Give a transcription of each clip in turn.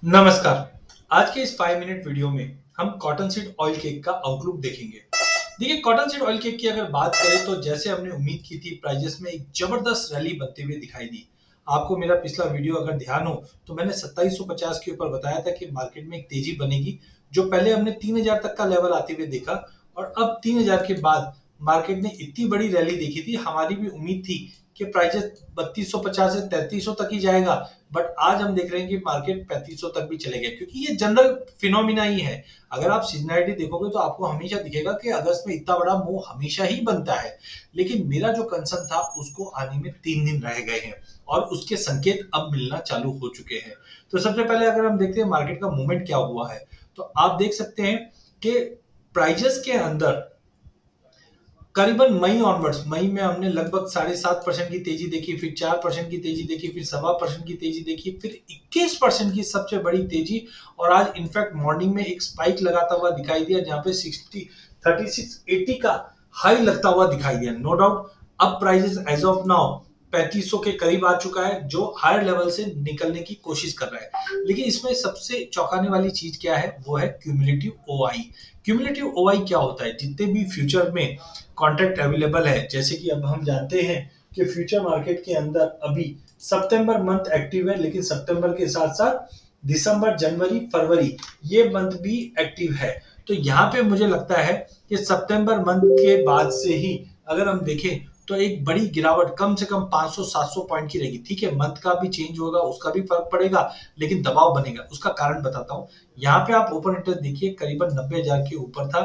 नमस्कार। आज के इस 5 मिनट वीडियो में हम कॉटन सीड ऑयल केक का आउटलुक देखेंगे। देखिए, कॉटन सीड ऑयल केक की अगर बात करें तो जैसे हमने उम्मीद की थी, प्राइजेस में एक जबरदस्त रैली बनते हुए दिखाई दी। आपको मेरा पिछला वीडियो अगर ध्यान हो तो मैंने 2750 के ऊपर बताया था कि मार्केट में एक तेजी बनेगी। जो पहले हमने 3000 तक का लेवल आते हुए देखा और अब 3000 के बाद मार्केट ने इतनी बड़ी रैली देखी थी। हमारी भी उम्मीद थी कि प्राइजेस 3250 से 3300 तक ही जाएगा, बट आज हम देख रहे हैं कि मार्केट 3500 तक भी चले गए, क्योंकि ये जनरल फिनोमिना ही है। अगर आप सीजनैलिटी देखोगे तो आपको हमेशा दिखेगा कि अगस्त में इतना बड़ा मूव हमेशा ही बनता है। लेकिन मेरा जो कंसर्न था उसको आने में 3 दिन रह गए हैं और उसके संकेत अब मिलना चालू हो चुके हैं। तो सबसे पहले अगर हम देखते हैं मार्केट का मूवमेंट क्या हुआ है, तो आप देख सकते हैं कि प्राइजेस के अंदर करीबन मई ऑनवर्ड्स, मई में हमने लगभग 7.5% की तेजी देखी, फिर 4% की तेजी देखी, फिर 1.25% की तेजी देखी, फिर 21% की सबसे बड़ी तेजी। और आज इनफैक्ट मॉर्निंग में एक स्पाइक लगाता हुआ दिखाई दिया जहां पे 3680 का हाई लगता हुआ दिखाई दिया। नो डाउट अब प्राइजेस एज ऑफ नाउ 3500 के करीब आ चुका है, जो हायर लेवल से निकलने की कोशिश कर रहा है। लेकिन इसमें सबसे चौंकाने वाली चीज क्या है, वो है क्यूमुलेटिव ओआई। क्यूमुलेटिव ओआई क्या होता है? जितने भी फ्यूचर में कॉन्ट्रैक्ट अवेलेबल है, जैसे कि अब हम जानते हैं कि फ्यूचर मार्केट के अंदर अभी सितंबर मंथ एक्टिव है, लेकिन सितंबर के साथ साथ दिसंबर, जनवरी, फरवरी ये मंथ भी एक्टिव है। तो यहाँ पे मुझे लगता है कि सितंबर मंथ के बाद से ही अगर हम देखें तो एक बड़ी गिरावट कम से कम 500-700 पॉइंट की रहेगी। ठीक है, मंथ का भी चेंज होगा, उसका भी फर्क पड़ेगा, लेकिन दबाव बनेगा। उसका कारण बताता हूँ। यहाँ पे आप ओपन इंटरेस्ट देखिए, करीबन 90,000 के ऊपर था,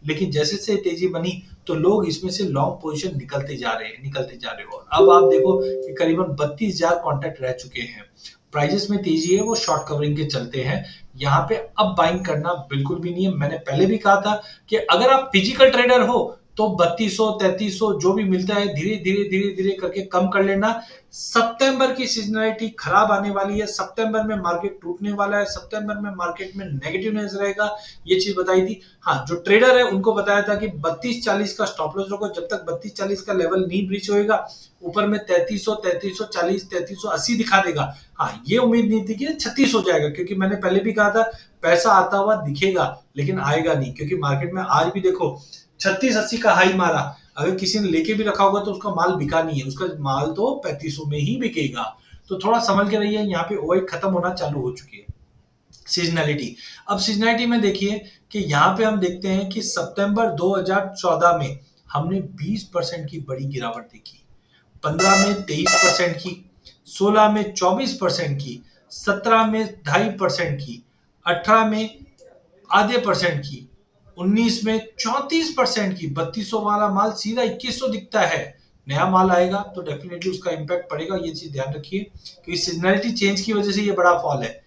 लेकिन जैसे से तेजी बनी तो लोग इसमें से लॉन्ग पोजीशन निकलते जा रहे हो। अब आप देखो कि करीबन 32,000 कॉन्ट्रैक्ट रह चुके हैं। प्राइजेस में तेजी है वो शॉर्ट कवरिंग के चलते हैं। यहाँ पे अब बाइंग करना बिल्कुल भी नहीं है। मैंने पहले भी कहा था कि अगर आप फिजिकल ट्रेडर हो तो 3200-3300 जो भी मिलता है धीरे धीरे धीरे धीरे करके कम कर लेना। सितंबर की सीजनलिटी खराब आने वाली है, सितंबर में मार्केट टूटने वाला है, सितंबर में मार्केट में नेगेटिवनेस रहेगा, ये चीज बताई थी। हाँ, जो ट्रेडर है उनको बताया था कि 3240 का स्टॉप लॉस रखो, जब तक 3240 का लेवल नहीं ब्रीच होएगा। ऊपर में 3300, 3340, 3380 दिखा देगा। हाँ, ये उम्मीद नहीं थी कि 36 हो जाएगा, क्योंकि मैंने पहले भी कहा था पैसा आता हुआ दिखेगा लेकिन आएगा नहीं, क्योंकि मार्केट में आज भी देखो 3680 का हाई मारा। अगर किसी ने लेके भी रखा होगा तो उसका माल बिका नहीं है, उसका माल तो 3500 में ही बिकेगा। तो थोड़ा समझ के रहिए, यहाँ पे ओआई खत्म होना चालू हो चुकी है। सीजनैलिटी, अब सीजनैलिटी में देखिए कि यहाँ पे हम देखते हैं कि सितंबर 2014 में हमने 20% की बड़ी गिरावट देखी, 15 में 23% की, 16 में 24% की, 17 में 2.5% की, 18 में आधे परसेंट की, 19 में 34% की। 3200 वाला माल सीधा 2100 दिखता है। नया माल आएगा तो डेफिनेटली उसका इंपैक्ट पड़ेगा, ये चीज ध्यान रखिए कि सीजनैलिटी चेंज की वजह से ये बड़ा फॉल है।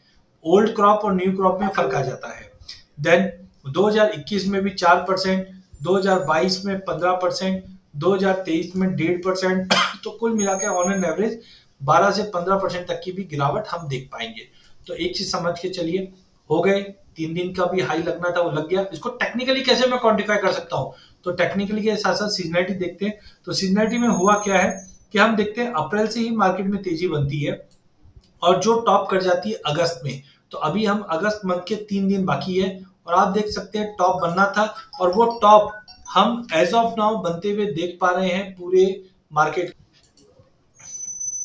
ओल्ड क्रॉप और न्यू क्रॉप में फर्क आ जाता है। देन 2021 में भी 4%, 2022 में 15%, 2023 में 1.5%। तो कुल मिला के ऑन एन एवरेज 12 से 15% तक की भी गिरावट हम देख पाएंगे। तो एक चीज समझ के चलिए, हो गए 3 दिन का भी हाई लगना था वो लग गया। इसको टेक्निकली कैसे मैं क्वांटिफाई कर सकता हूँ, तो टेक्निकली के साथ साथ सीजनैलिटी देखते हैं। तो सीजनैलिटी में हुआ क्या है कि हम देखते हैं अप्रैल से ही मार्केट में तेजी बनती है और जो टॉप कर जाती है अगस्त में। तो अभी हम अगस्त मंथ के 3 दिन बाकी है और आप देख सकते हैं टॉप बनना था और वो टॉप हम एज ऑफ नाउ बनते हुए देख पा रहे हैं पूरे मार्केट।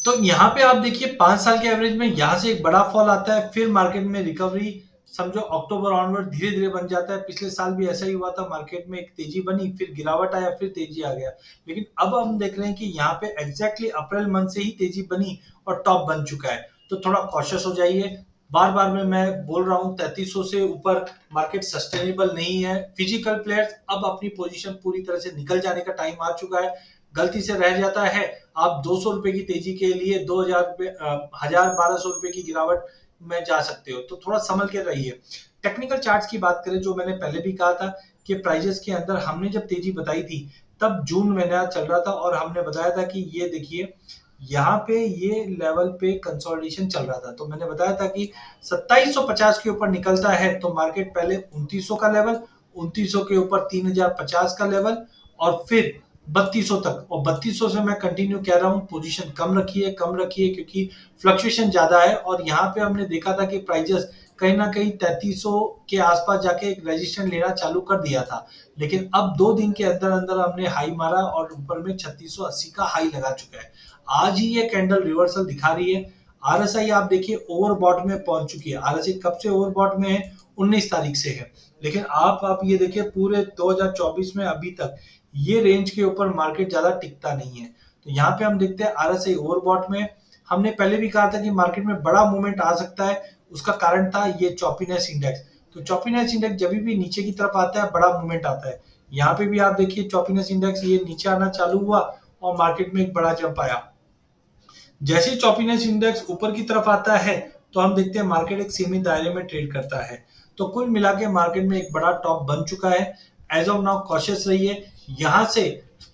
तो यहाँ पे आप देखिए 5 साल के एवरेज में यहाँ से एक बड़ा फॉल आता है, फिर मार्केट में रिकवरी समझो अक्टूबर ऑनवर्ड धीरे धीरे बन जाता है। पिछले साल भी ऐसा ही हुआ था, मार्केट में एक तेजी बनी, फिर गिरावट आया, फिर तेजी आ गया। लेकिन अब हम देख रहे हैं कि यहाँ पे एग्जैक्टली अप्रैल मंथ से ही तेजी बनी और टॉप बन चुका है। तो थोड़ा कॉशियस हो जाइए। बार बार में मैं बोल रहा हूँ 3300 से ऊपर मार्केट सस्टेनेबल नहीं है। फिजिकल प्लेयर्स अब अपनी पोजीशन पूरी तरह से निकल जाने का टाइम आ चुका है। गलती से रह जाता है आप 200 रुपए की तेजी के लिए 2000 रुपए 1000-1200 रुपए की गिरावट में जा सकते हो। तो थोड़ा संभल के रहिए। टेक्निकल चार्ट्स की बात करें, जो मैंने पहले भी कहा था कि प्राइजेस के अंदर हमने जब तेजी बताई थी तब जून महीना चल रहा था और हमने बताया था कि ये देखिए यहाँ पे ये लेवल पे कंसोलिडेशन चल रहा था। तो मैंने बताया था कि 2750 के ऊपर निकलता है तो मार्केट पहले 2900 का लेवल, 2900 के ऊपर 3050 का लेवल और फिर 3200 तक, और 3200 से मैं कंटिन्यू कह रहा हूँ पोजीशन कम रखिए क्योंकि फ्लक्चुएशन ज्यादा है। और यहाँ पे हमने देखा था कि प्राइजेस कहीं ना कहीं 3300 के आसपास जाके एक रेजिस्टेंस लेना चालू कर दिया था, लेकिन अब 2 दिन के अंदर अंदर हमने हाई मारा और ऊपर में 3680 का हाई लगा चुका है। आज ही ये कैंडल रिवर्सल दिखा रही है। आरएसआई आप देखिए ओवरबॉट में पहुंच चुकी है। आरएसआई कब से ओवरबॉट में है? 19 तारीख से है। लेकिन आप ये देखिए पूरे 2024 में अभी तक ये रेंज के ऊपर मार्केट ज्यादा टिकता नहीं है। तो यहाँ पे हम देखते हैं आरएसआई ओवरबॉट में। हमने पहले भी कहा था कि मार्केट में बड़ा मूवमेंट आ सकता है, उसका कारण था ये चॉपीनेस इंडेक्स। तो चॉपीनेस इंडेक्स जब भी नीचे की तरफ आता है बड़ा मूवमेंट आता है। यहाँ पे भी आप देखिए चॉपीनेस इंडेक्स ये नीचे आना चालू हुआ और मार्केट में एक बड़ा जंप आया। जैसे ही चॉपीनेस इंडेक्स ऊपर की तरफ आता है तो हम देखते हैं मार्केट एक सीमित दायरे में ट्रेड करता है। तो कुल मिला के मार्केट में एक बड़ा टॉप बन चुका है। एज ऑफ नाउ कॉशियस रहिए। यहाँ से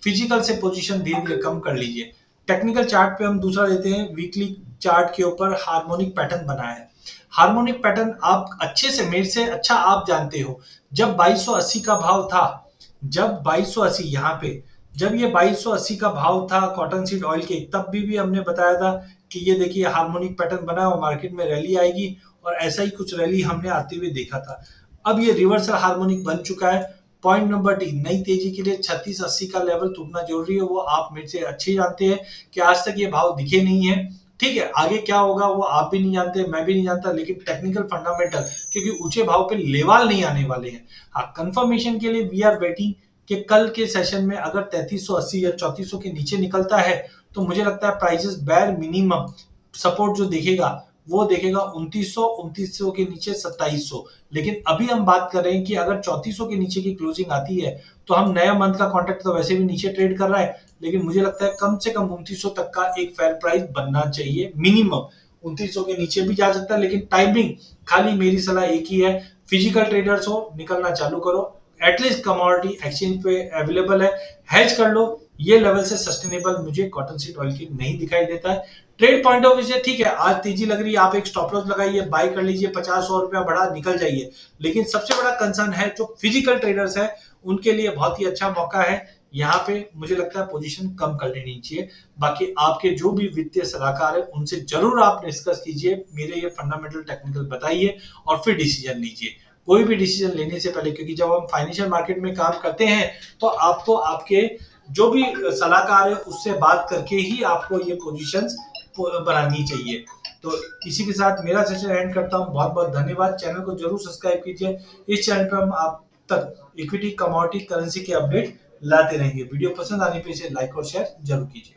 फिजिकल से पोजीशन धीरे धीरे कम कर लीजिए। टेक्निकल चार्ट पे हम दूसरा लेते हैं। वीकली चार्ट के ऊपर हार्मोनिक पैटर्न बना है। हार्मोनिक पैटर्न आप अच्छे से, मेरे से अच्छा आप जानते हो, जब 2280 का भाव था, जब 2280 यहाँ पे, जब ये 2280 का भाव था कॉटन सीड ऑयल के, तब भी हमने बताया था कि ये देखिए हार्मोनिक पैटर्न बना और मार्केट में रैली आएगी, और ऐसा ही कुछ रैली हमने आते हुए देखा था। अब ये रिवर्सल हार्मोनिक बन चुका है। पॉइंट नंबर डी, नई तेजी के लिए 3680 का लेवल टूटना जरूरी है। वो आप मेरे से अच्छे जानते हैं कि आज तक ये भाव दिखे नहीं है। ठीक है, आगे क्या होगा वो आप भी नहीं जानते, मैं भी नहीं जानता, लेकिन टेक्निकल फंडामेंटल, क्योंकि ऊंचे भाव पे लेवाल नहीं आने वाले हैं। हाँ, कंफर्मेशन के लिए वी आर वेटिंग कि कल के सेशन में अगर 3380 या 3400 के नीचे निकलता है तो मुझे लगता है प्राइसेस बैर मिनिमम सपोर्ट जो देखेगा वो देखेगा 2900 के नीचे 2700। लेकिन अभी हम बात कर रहे हैं कि अगर 3400 के नीचे की क्लोजिंग आती है तो हम नया मंथ का कॉन्ट्रैक्ट तो वैसे भी नीचे ट्रेड कर रहा है, लेकिन मुझे लगता है कम से कम 2900 तक का एक फेयर प्राइस बनना चाहिए मिनिमम। 2900 के नीचे भी जा सकता है, लेकिन टाइमिंग खाली मेरी सलाह एक ही है, फिजिकल ट्रेडर्स हो निकलना चालू करो। एटलीस्ट कमोडिटी एक्सचेंज पे अवेलेबल है, हेज कर लो। ये लेवल से सस्टेनेबल मुझे कॉटन सीड ऑयल की नहीं दिखाई देता है। ट्रेड पॉइंट ऑफ व्यू से ठीक है, आज तेजी लग रही है, आप एक स्टॉप लॉस लगाइए, बाय कर लीजिए, 50-100 रुपया बढ़ा निकल जाइए। लेकिन सबसे बड़ा कंसर्न है जो फिजिकल ट्रेडर्स है उनके लिए बहुत ही अच्छा मौका है। यहाँ पे मुझे लगता है पोजीशन कम कर लेनी चाहिए। बाकी आपके जो भी वित्तीय सलाहकार है उनसे जरूर आप डिस्कस कीजिए, मेरे ये फंडामेंटल टेक्निकल बताइए और फिर डिसीजन लीजिए। कोई भी डिसीजन लेने से पहले, क्योंकि जब हम फाइनेंशियल मार्केट में काम करते हैं तो आपको आपके जो भी सलाहकार है उससे बात करके ही आपको ये पोजीशंस बनानी चाहिए। तो इसी के साथ मेरा सेशन एंड करता हूँ। बहुत बहुत धन्यवाद। चैनल को जरूर सब्सक्राइब कीजिए। इस चैनल पर हम आप तक इक्विटी, कमोडिटी, करेंसी के अपडेट लाते रहेंगे। वीडियो पसंद आने पे इसे लाइक और शेयर जरूर कीजिए।